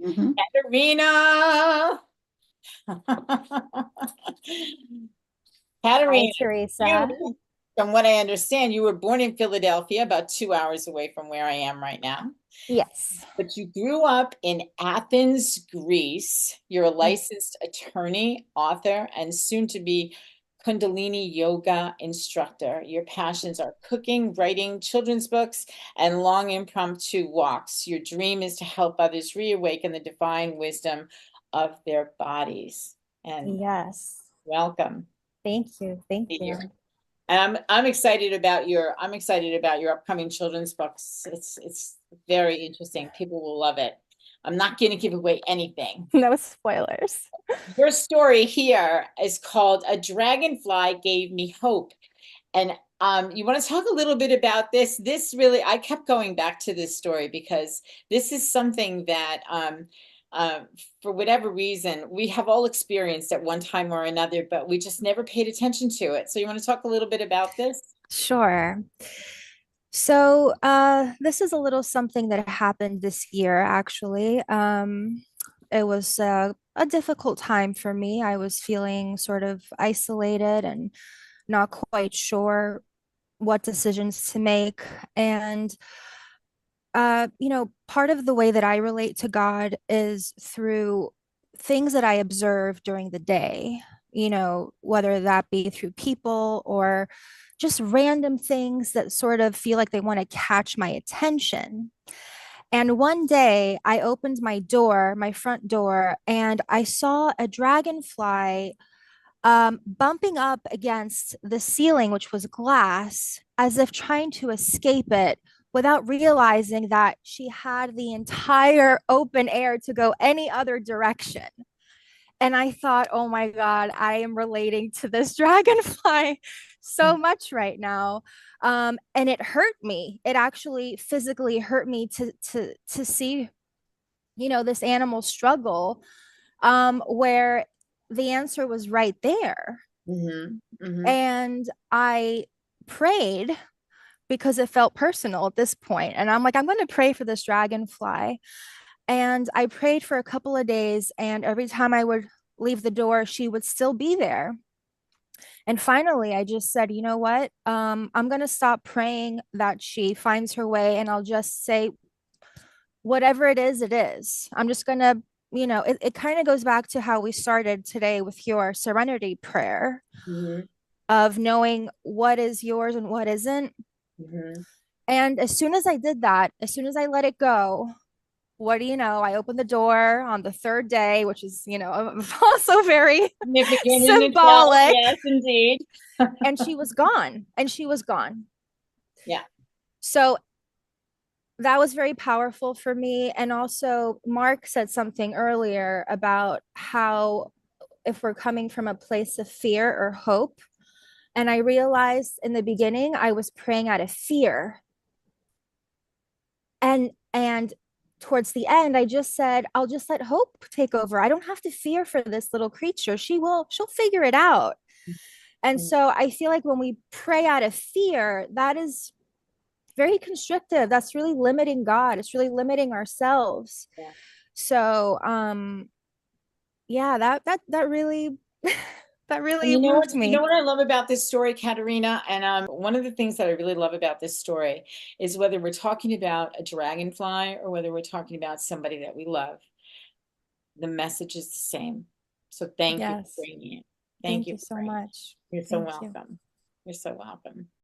Mhm. Katerina. Hi, Katerina, you, Teresa. from what I understand, you were born in Philadelphia, about 2 hours away from where I am right now. Yes. But you grew up in Athens, Greece. You're a licensed attorney, author, and soon to be Kundalini yoga instructor. Your passions are cooking, writing children's books, and long impromptu walks. Your dream is to help others reawaken the divine wisdom of their bodies. And Yes. welcome Thank you. Thank here. you. I'm excited about your upcoming children's books. It's very interesting. People will love it. I'm not going to give away anything. No spoilers. Your story here is called A Dragonfly Gave Me Hope. And you want to talk a little bit about this? This really, I kept going back to this story because this is something that, uh, for whatever reason, we have all experienced at one time or another, but we just never paid attention to it. So you want to talk a little bit about this? Sure. So, this is a little something that happened this year, actually. It was a difficult time for me. I was feeling sort of isolated and not quite sure what decisions to make. And part of the way that I relate to God is through things that I observe during the day, whether that be through people or just random things that sort of feel like they want to catch my attention. And one day I opened my door, my front door, and I saw a dragonfly bumping up against the ceiling, which was glass, as if trying to escape it without realizing that she had the entire open air to go any other direction. And I thought, oh my God, I am relating to this dragonfly so much right now. And it hurt me. It actually physically hurt me to see, this animal struggle, where the answer was right there. Mm-hmm. Mm-hmm. And I prayed because it felt personal at this point. And I'm like, I'm going to pray for this dragonfly. And I prayed for a couple of days. And every time I would leave the door, she would still be there. And finally, I just said, you know what? I'm going to stop praying that she finds her way. And I'll just say, whatever it is, it is. I'm just going to, it kind of goes back to how we started today with your serenity prayer Mm-hmm. of knowing what is yours and what isn't. Mm-hmm. And as soon as I did that, as soon as I let it go, what do you know? I opened the door on the third day, which is, also very Significant in itself, symbolic. yes, indeed. And she was gone. And she was gone. Yeah. So that was very powerful for me. And also, Mark said something earlier about how if we're coming from a place of fear or hope. And I realized in the beginning, I was praying out of fear. And towards the end, I just said, I'll just let hope take over. I don't have to fear for this little creature. She'll figure it out. And so I feel like when we pray out of fear, that is very constrictive. That's really limiting God. It's really limiting ourselves. Yeah. So yeah, that really that And really moved you know me. what I love about this story, Katerina? And one of the things that I really love about this story is whether we're talking about a dragonfly or whether we're talking about somebody that we love, the message is the same. So thank you for Yes. bringing it. Thank Thank you you for so bringing it. much. You're so Thank you. welcome. You're so welcome.